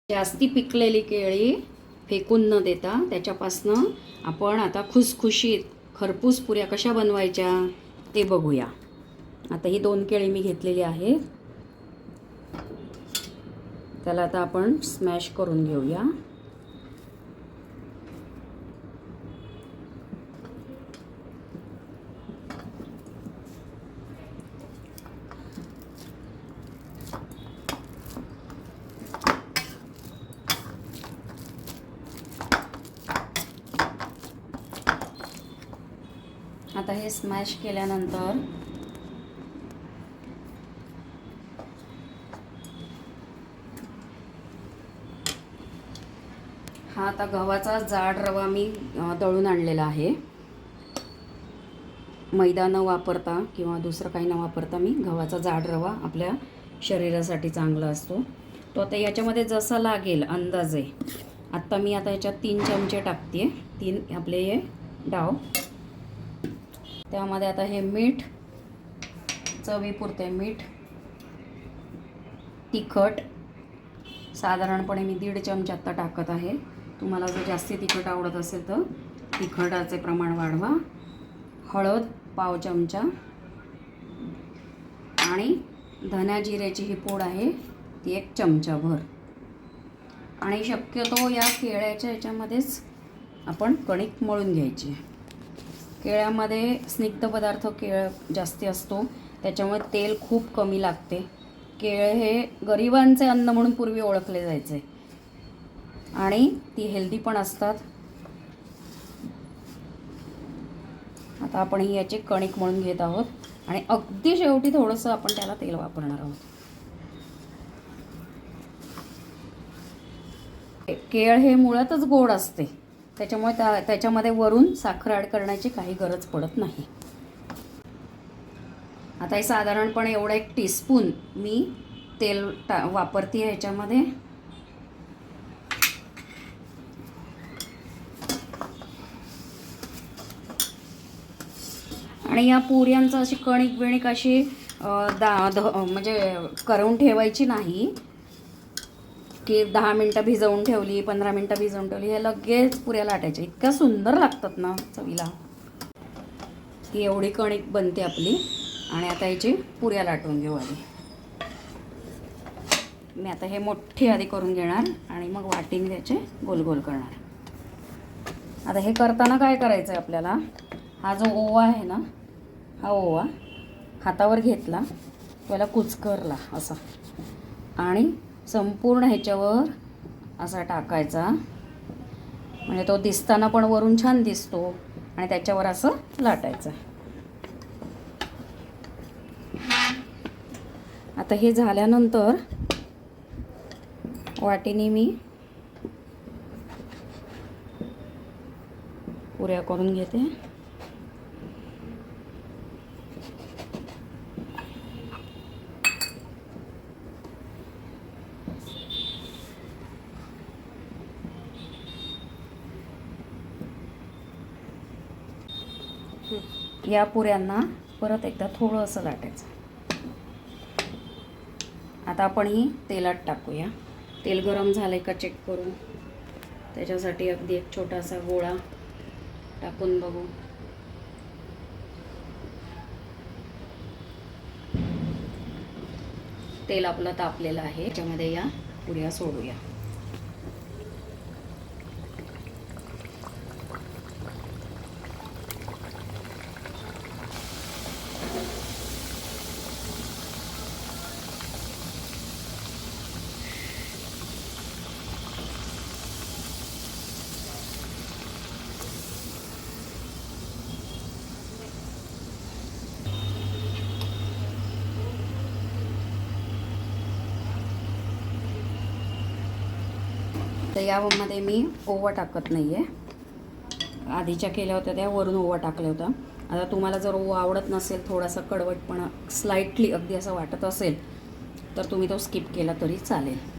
जास्ती पिकलेली केळी फेकून न देता त्याच्यापासनं आपण आता खुसखुशीत खरपूस पुऱ्या कशा बनवायच्या ते बघूया. आता ही 2 केळी मी घेतलेली आहेत. त्याला आता आपण स्मॅश करून घेऊया. आता हे स्मॅश केल्यानंतर हा आता गव्हाचा जाड रवा मी दळून आणलेला आहे. मैदा न वापरता किंवा दुसरं काही न वापरता मी गव्हाचा जाड रवा आपल्या शरीरासाठी चांगला असतो. तो आता याच्यामध्ये जसा लागेल अंदाजे आत्ता मी आता याच्यात 3 चमचे टाकते. 3 आपले हे डाव. त्यामध्ये आता हे मीठ, चवीपुरते मीठ, तिखट साधारणपणे मी 1.5 चमचा आत्ता टाकत आहे. तुम्हाला जर जास्ती तिखट आवडत असेल तर तिखटाचे प्रमाण वाढवा. हळद पाव चमचा आणि धन्या जिऱ्याची ही पूड आहे ती 1 चमचाभर. आणि शक्यतो या केळ्याच्या याच्यामध्येच आपण कणिक मळून घ्यायची. केळ्यामध्ये स्निग्ध पदार्थ जास्ती असतो, त्याच्यामुळे तेल खूप कमी लागते. केळे हे गरिबांचे अन्न म्हणून पूर्वी ओळखले जायचे आणि ती हेल्दी पण असतात. आता आपण याचे कणिक मळून घेत आहोत आणि अगदी शेवटी थोडंसं आपण त्याला तेल वापरणार आहोत. केळ हे मुळातच गोड असते, त्याच्यामुळे त्याच्यामध्ये वरून साखर ॲड करण्याची काही गरज पडत नाही. आता हे साधारणपणे एवढा 1 टीस्पून मी तेल वापरते ह्याच्यामध्ये. आणि या पुऱ्यांचं अशी कणिक अशी म्हणजे करून ठेवायची नाही की 10 मिनटं भिजवून ठेवली, 15 मिनटं भिजवून ठेवली, हे लगेच पुऱ्या लाटायच्या. इतक्या सुंदर लागतात ना चवीला. ती एवढी कणिक बनते आपली. आणि आता याची पुऱ्या लाटून घेऊ आधी. मी आता हे मोठी आधी करून घेणार आणि मग वाटीने त्याचे गोल गोल करणार. आता हे करताना काय करायचं आहे आपल्याला, हा जो ओवा आहे ना, हा ओवा हातावर घेतला, त्याला कुचकरला असा आणि संपूर्ण ह्याच्यावर असा टाकायचा. म्हणजे तो दिसताना पण वरून छान दिसतो आणि त्याच्यावर असं लाटायचं. आता हे झाल्यानंतर वाटीने मी पुऱ्या करून घेते. या पुऱ्यांना परत एकदा थोडंसं लाटायचं. आता आपण ही तेलात टाकूया. तेल गरम झालंय का चेक करू. त्याच्यासाठी अगदी 1 छोटासा गोळा टाकून बघू. तेल आपलं तापलेलं आहे, त्याच्यामध्ये या पुऱ्या सोडूया. तर यामध्ये मी ओवा टाकत नाही आहे. आधीच्या केल्या होत्या त्या वरून ओवा टाकला होता. आता तुम्हाला जर ओवा आवडत नसेल, थोडासा कडवटपणा स्लाइटली अगदी असं वाटत असेल तर तुम्ही तो स्किप केला तरी चालेल.